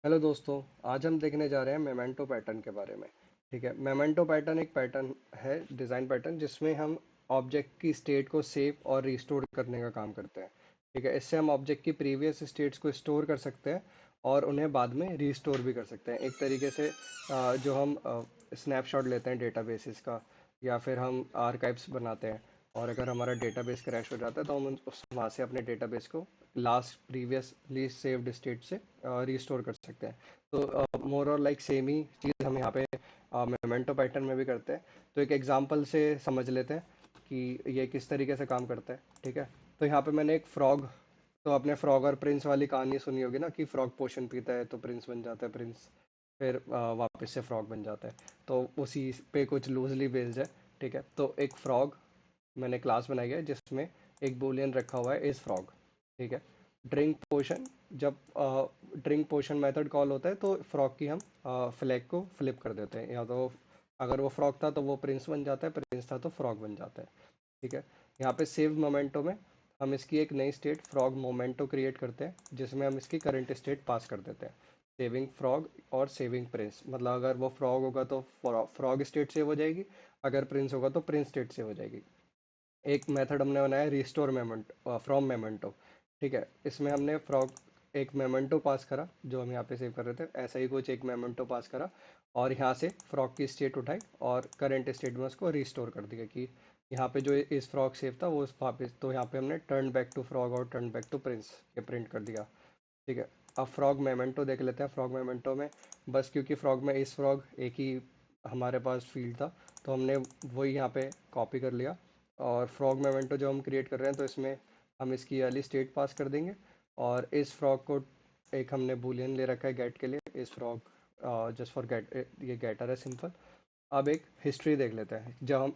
Hello दोस्तों। आज हम देखने जा रहे हैं मेमेंटो पैटर्न के बारे में। ठीक है, मेमेंटो पैटर्न एक पैटर्न है, डिज़ाइन पैटर्न, जिसमें हम ऑब्जेक्ट की स्टेट को सेव और रिस्टोर करने का काम करते हैं। ठीक है, इससे हम ऑब्जेक्ट की प्रीवियस स्टेट्स को स्टोर कर सकते हैं और उन्हें बाद में रिस्टोर भी कर सकते हैं। एक तरीके से जो हम स्नैपशॉट लेते हैं डेटाबेसेस का, या फिर हम आर्काइव्स बनाते हैं, और अगर हमारा डेटाबेस क्रैश हो जाता है तो हम उस वहाँ से अपने डेटाबेस को लास्ट प्रीवियसली सेव्ड स्टेट से रिस्टोर कर सकते हैं। तो मोर और लाइक सेम ही चीज़ हम यहाँ पे मेमेंटो पैटर्न में भी करते हैं। तो एक एग्जांपल से समझ लेते हैं कि ये किस तरीके से काम करता है। ठीक है, तो यहाँ पे मैंने एक फ्रॉग, तो आपने फ्रॉग और प्रिंस वाली कहानी सुनी होगी ना, कि फ्रॉग पोशन पीता है तो प्रिंस बन जाता है, प्रिंस फिर वापस से फ्रॉग बन जाता है। तो उसी पे कुछ लूजली बेस्ड है। ठीक है, तो एक फ्रॉग मैंने क्लास बनाई है जिसमें एक बूलियन रखा हुआ है, इज फ्रॉग। ठीक है, ड्रिंक पोशन, जब ड्रिंक पोशन मेथड कॉल होता है तो फ्रॉग की हम फ्लैग को फ्लिप कर देते हैं, या तो अगर वो फ्रॉग था तो वो प्रिंस बन जाता है, प्रिंस था तो फ्रॉग बन जाता है। ठीक है, यहाँ पे सेव मोमेंटो में हम इसकी एक नई स्टेट फ्रॉग मोमेंटो क्रिएट करते हैं, जिसमें हम इसकी करंट स्टेट पास कर देते हैं। सेविंग फ्रॉग और सेविंग प्रिंस, मतलब अगर वो फ्रॉग होगा तो फ्रॉग स्टेट सेव हो जाएगी, अगर प्रिंस होगा तो प्रिंस स्टेट सेव हो जाएगी। एक मेथड हमने बनाया रिस्टोर मेमेंटो फ्रॉम मेमेंटो। ठीक है, इसमें हमने फ्रॉग एक मेमेंटो पास करा जो हम यहाँ पे सेव कर रहे थे, ऐसा ही कुछ एक मेमेंटो पास करा, और यहाँ से फ्रॉग की स्टेट उठाई और करंट स्टेट में उसको रिस्टोर कर दिया कि यहाँ पे जो इस फ्रॉग सेव था वो उस वापस, तो यहाँ पे हमने टर्न बैक टू फ्रॉग और टर्न बैक टू प्रिंस ये प्रिंट कर दिया। ठीक है, अब फ्रॉग मेमेंटो देख लेते हैं। फ्रॉग मेमेंटो में बस क्योंकि फ्रॉग में इस फ्रॉग एक ही हमारे पास फील्ड था, तो हमने वही यहाँ पे कॉपी कर लिया। और फ्रॉग मेमेंटो जो हम क्रिएट कर रहे हैं तो इसमें हम इसकी अर्ली स्टेट पास कर देंगे, और इस फ्रॉग को एक हमने बूलियन ले रखा है गेट के लिए, इस फ्रॉग जस्ट फॉर गेट, ये गेटर है सिंपल। अब एक हिस्ट्री देख लेते हैं, जब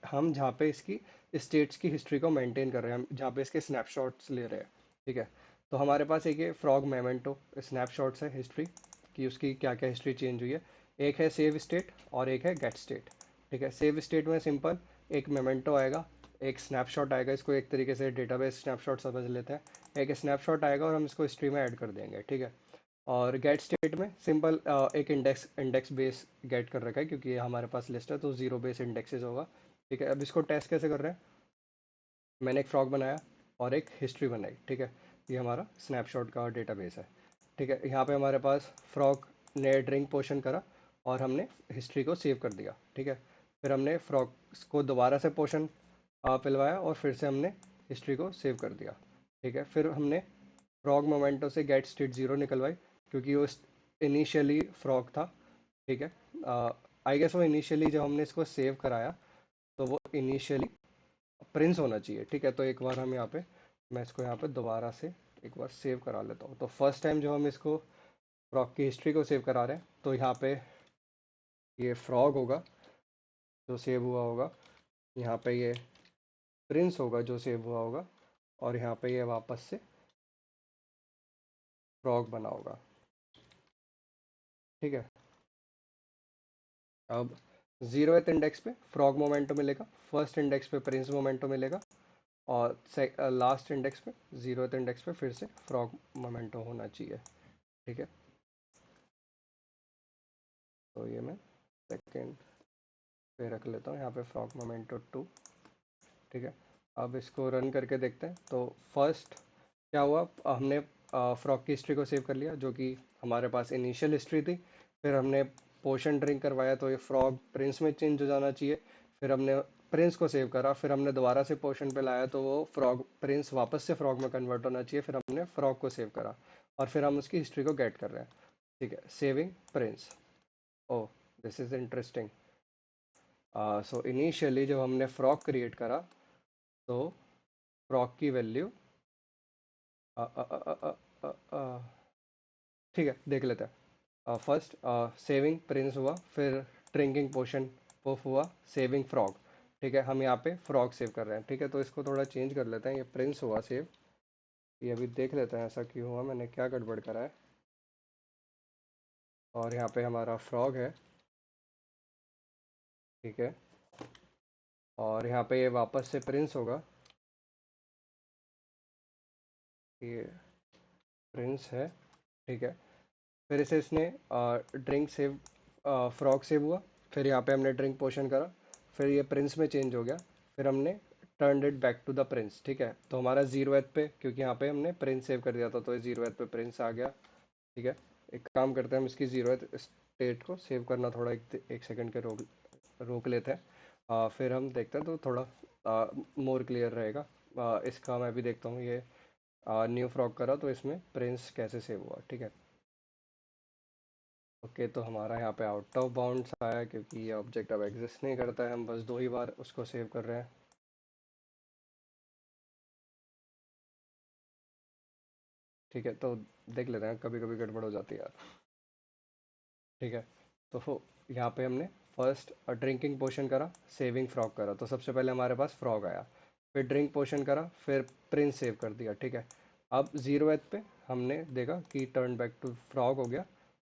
हम जहाँ पे इसकी स्टेट्स की हिस्ट्री को मेंटेन कर रहे हैं, हम जहाँ पे इसके स्नैपशॉट्स ले रहे हैं। ठीक है, तो हमारे पास एक ये फ्रॉग मेमेंटो स्नैपशॉट्स है हिस्ट्री कि उसकी क्या क्या हिस्ट्री चेंज हुई है। एक है सेव स्टेट और एक है गेट स्टेट। ठीक है, सेव स्टेट में सिंपल एक मेमेंटो आएगा, एक स्नैपशॉट आएगा, इसको एक तरीके से डेटाबेस स्नैपशॉट समझ लेते हैं। एक स्नैपशॉट आएगा और हम इसको हिस्ट्री में ऐड कर देंगे। ठीक है, और गेट स्टेट में सिंपल एक इंडेक्स इंडेक्स बेस गेट कर रखा है, क्योंकि ये हमारे पास लिस्ट है तो जीरो बेस इंडेक्सेस होगा। ठीक है, अब इसको टेस्ट कैसे कर रहे हैं, मैंने एक फ्रॉग बनाया और एक हिस्ट्री बनाई। ठीक है, ये हमारा स्नैपशॉट का डेटाबेस है। ठीक है, यहाँ पे हमारे पास फ्रॉग ने ड्रिंक पोशन करा और हमने हिस्ट्री को सेव कर दिया। ठीक है, फिर हमने फ्रॉग को दोबारा से पोशन पिलवाया और फिर से हमने हिस्ट्री को सेव कर दिया। ठीक है, फिर हमने फ्रॉग मोमेंटो से गेट स्टेट जीरो निकलवाई, क्योंकि वो इनिशियली फ्रॉग था। ठीक है, आई गेस वो इनिशियली जब हमने इसको सेव कराया तो वो इनिशियली प्रिंस होना चाहिए। ठीक है, तो एक बार हम यहाँ पे, मैं इसको यहाँ पे दोबारा से एक बार सेव करा लेता हूँ। तो फर्स्ट टाइम जो हम इसको फ्रॉग की हिस्ट्री को सेव करा रहे हैं तो यहाँ पे ये फ्रॉग होगा जो सेव हुआ होगा, यहाँ पे ये प्रिंस होगा जो सेव हुआ होगा, और यहाँ पे ये वापस से फ्रॉग बना होगा। ठीक है, अब जीरोथ इंडेक्स पे फ्रॉग मोमेंटो मिलेगा, फर्स्ट इंडेक्स पे प्रिंस मोमेंटो मिलेगा, और लास्ट इंडेक्स पे जीरोथ इंडेक्स पे फिर से फ्रॉग मोमेंटो होना चाहिए। ठीक है, तो ये मैं सेकेंड पे रख लेता हूँ, यहाँ पे फ्रॉग मोमेंटो टू। ठीक है, अब इसको रन करके देखते हैं। तो फर्स्ट क्या हुआ, हमने फ्रॉग की हिस्ट्री को सेव कर लिया जो कि हमारे पास इनिशियल हिस्ट्री थी। फिर हमने पोशन ड्रिंक करवाया तो ये फ्रॉग प्रिंस में चेंज हो जाना चाहिए। फिर हमने प्रिंस को सेव करा, फिर हमने दोबारा से पोशन पे लाया तो वो फ्रॉग प्रिंस वापस से फ्रॉग में कन्वर्ट होना चाहिए। फिर हमने फ्रॉग को सेव करा और फिर हम उसकी हिस्ट्री को गेट कर रहे हैं। ठीक है, saving Prince. Oh, this is interesting. So initially जब हमने फ्रॉग क्रिएट करा तो फ्रॉग की वैल्यू, ठीक है देख लेते हैं। फर्स्ट सेविंग प्रिंस हुआ, फिर ड्रिंकिंग पोशन पुफ हुआ, सेविंग फ्रॉग। ठीक है, हम यहाँ पे फ्रॉग सेव कर रहे हैं। ठीक है, तो इसको थोड़ा चेंज कर लेते हैं, ये प्रिंस हुआ सेव, ये अभी देख लेते हैं ऐसा क्यों हुआ, मैंने क्या गड़बड़ करा है। और यहाँ पे हमारा फ्रॉग है। ठीक है, और यहाँ पे ये वापस से प्रिंस होगा, ये प्रिंस है। ठीक है, फिर इसे इसने ड्रिंक सेव, फ्रॉग सेव हुआ। फिर यहाँ पे हमने ड्रिंक पोशन करा, फिर ये प्रिंस में चेंज हो गया। फिर हमने turn it back to the prince. ठीक है, तो हमारा जीरो एथ पे, क्योंकि यहाँ पे हमने प्रिंस सेव कर दिया था, तो ये जीरो एथ पे प्रिंस आ गया। ठीक है, एक काम करते हैं, हम इसकी जीरो एथ स्टेट को सेव करना थोड़ा एक सेकंड के रोक रोक लेते हैं। फिर हम देखते हैं तो थोड़ा मोर क्लियर रहेगा। इसका मैं भी देखता हूँ, ये न्यू फ्रॉग करा तो इसमें प्रिंस कैसे सेव हुआ। ठीक है, ओके, तो हमारा यहाँ पे आउट ऑफ बाउंड्स आया क्योंकि ये ऑब्जेक्ट अब एग्जिस्ट नहीं करता है, हम बस दो ही बार उसको सेव कर रहे हैं। ठीक है, तो देख लेते हैं, कभी कभी गड़बड़ हो जाती है यार। ठीक है, तो यहाँ पे हमने फर्स्ट ड्रिंकिंग पोशन करा, सेविंग फ्रॉग करा, तो सबसे पहले हमारे पास फ्रॉग आया। फिर ड्रिंक पोशन करा, फिर प्रिंस सेव कर दिया। ठीक है, अब जीरो एथ पे हमने देखा कि टर्न बैक टू फ्रॉग हो गया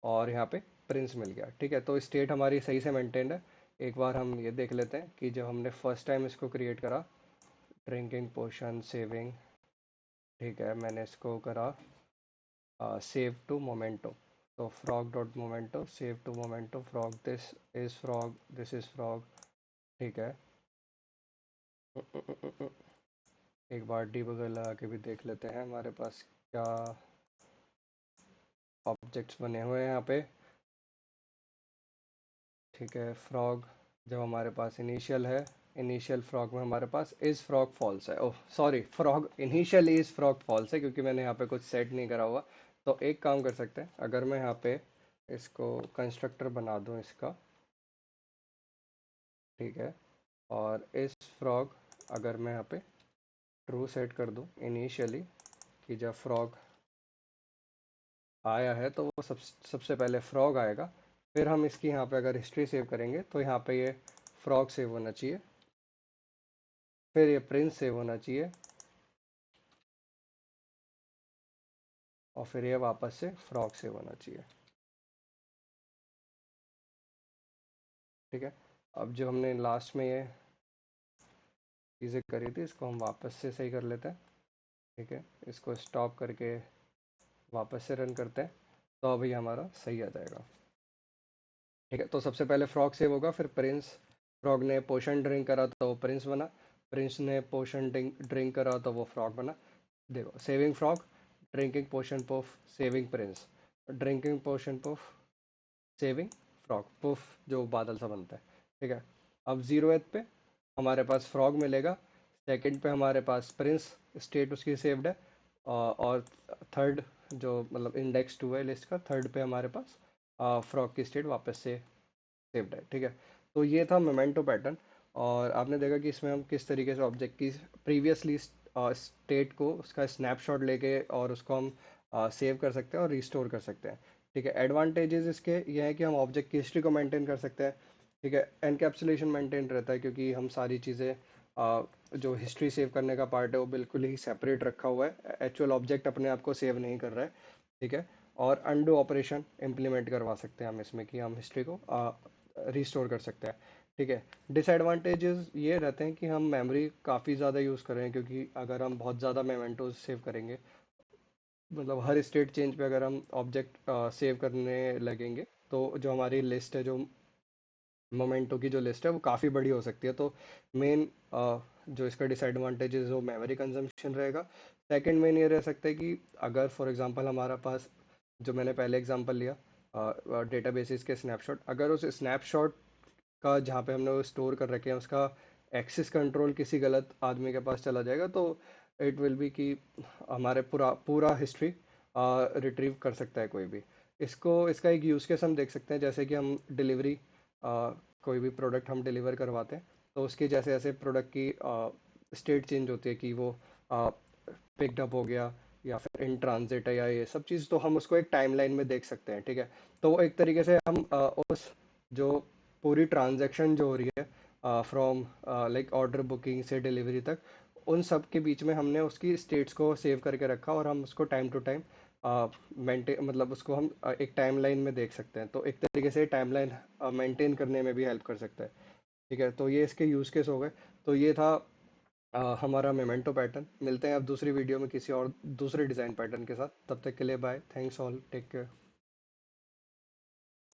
और यहाँ पे प्रिंस मिल गया। ठीक है, तो स्टेट हमारी सही से मेंटेन्ड है। एक बार हम ये देख लेते हैं कि जब हमने फर्स्ट टाइम इसको क्रिएट करा, ड्रिंकिंग पोशन सेविंग, ठीक है, मैंने इसको करा सेव टू मोमेंटो। तो frog dot memento save to memento frog, this is frog, this is frog. ठीक है, एक बार डीबगर लगा के भी देख लेते हैं हमारे पास क्या ऑब्जेक्ट्स बने हुए हैं यहाँ पे। ठीक है, फ्रॉग जब हमारे पास इनिशियल है, इनिशियल फ्रॉग में हमारे पास इज फ्रॉग फॉल्स है। Oh sorry, frog initial is frog false है क्योंकि मैंने यहाँ पे कुछ सेट नहीं करा हुआ। तो एक काम कर सकते हैं, अगर मैं यहाँ पे इसको कंस्ट्रक्टर बना दूँ इसका। ठीक है, और इस फ्रॉग अगर मैं यहाँ पे ट्रू सेट कर दूँ इनिशियली, कि जब फ्रॉग आया है तो वो सबसे पहले फ्रॉग आएगा। फिर हम इसकी यहाँ पे अगर हिस्ट्री सेव करेंगे तो यहाँ पे ये फ्रॉग सेव होना चाहिए, फिर ये प्रिंस सेव होना चाहिए, और फिर ये वापस से फ्रॉग सेव होना चाहिए। ठीक है, अब जो हमने लास्ट में ये चीज़ें करी थी इसको हम वापस से सही कर लेते हैं। ठीक है, इसको स्टॉप करके वापस से रन करते हैं, तो अभी हमारा सही आ जाएगा। ठीक है, तो सबसे पहले फ्रॉग सेव होगा, फिर प्रिंस। फ्रॉग ने पोशन ड्रिंक करा तो वो प्रिंस बना, प्रिंस ने पोशन ड्रिंक करा तो वो फ्रॉग बना। देखो, सेविंग फ्रॉग, ड्रिंकिंग पोशन पुफ, सेविंग प्रिंस, ड्रिंकिंग पोशन पुफ, सेविंग फ्रॉग पुफ, जो बादल सा बनता है। ठीक है, अब जीरो एथ पे हमारे पास फ्रॉग मिलेगा, सेकंड पे हमारे पास प्रिंस, स्टेट उसकी सेव्ड है, और थर्ड जो मतलब इंडेक्स टू है लिस्ट का, थर्ड पे हमारे पास फ्रॉग की स्टेट वापस से सेव्ड है। ठीक है, तो ये था मोमेंटो पैटर्न। और आपने देखा कि इसमें हम किस तरीके से ऑब्जेक्ट की प्रीवियसली स्टेट को उसका स्नैपशॉट लेके और उसको हम सेव कर सकते हैं और रिस्टोर कर सकते हैं। ठीक है, एडवांटेजेस इसके ये हैं कि हम ऑब्जेक्ट की हिस्ट्री को मेंटेन कर सकते हैं। ठीक है, एनकैप्सुलेशन मेंटेन रहता है क्योंकि हम सारी चीज़ें जो हिस्ट्री सेव करने का पार्ट है वो बिल्कुल ही सेपरेट रखा हुआ है, एक्चुअल ऑब्जेक्ट अपने आप को सेव नहीं कर रहा है। ठीक है, और अंडू ऑपरेशन इम्प्लीमेंट करवा सकते हैं हम इसमें कि हम हिस्ट्री को रिस्टोर कर सकते हैं। ठीक है, डिसएडवांटेजेस ये रहते हैं कि हम मेमोरी काफ़ी ज़्यादा यूज़ कर रहे हैं, क्योंकि अगर हम बहुत ज़्यादा मेमेंटोज सेव करेंगे, मतलब हर स्टेट चेंज पे अगर हम ऑब्जेक्ट सेव करने लगेंगे, तो जो हमारी लिस्ट है, जो मोमेंटो की जो लिस्ट है वो काफ़ी बड़ी हो सकती है। तो मेन जो इसका डिसएडवांटेजेस वो मेमोरी कंजम्पशन रहेगा। सेकंड मेन ये रह सकता है कि अगर फॉर एग्जांपल हमारा पास, जो मैंने पहले एग्जांपल लिया डेटाबेसेस के स्नैपशॉट, अगर उस स्नैपशॉट का जहाँ पे हमने वो स्टोर कर रखे हैं उसका एक्सेस कंट्रोल किसी गलत आदमी के पास चला जाएगा, तो इट विल बी कि हमारे पूरा पूरा हिस्ट्री रिट्रीव कर सकता है कोई भी। इसको इसका एक यूज़ केस हम देख सकते हैं, जैसे कि हम डिलीवरी, कोई भी प्रोडक्ट हम डिलीवर करवाते हैं, तो उसकी जैसे जैसे प्रोडक्ट की स्टेट चेंज होती है कि वो पिकड अप हो गया या फिर इन ट्रांजिट है या ये सब चीज़, तो हम उसको एक टाइमलाइन में देख सकते हैं। ठीक है, तो वो एक तरीके से हम उस जो पूरी ट्रांजैक्शन जो हो रही है फ्रॉम लाइक ऑर्डर बुकिंग से डिलीवरी तक, उन सब के बीच में हमने उसकी स्टेट्स को सेव करके रखा और हम उसको टाइम टू टाइम मेंटेन, मतलब उसको हम एक टाइमलाइन में देख सकते हैं, तो एक तरीके से टाइमलाइन मेंटेन करने में भी हेल्प कर सकता है। ठीक है, तो ये इसके यूज़ केस हो गए। तो ये था हमारा मेमेंटो पैटर्न। मिलते हैं अब दूसरी वीडियो में किसी और दूसरे डिज़ाइन पैटर्न के साथ, तब तक के लिए bye, thanks all, take care.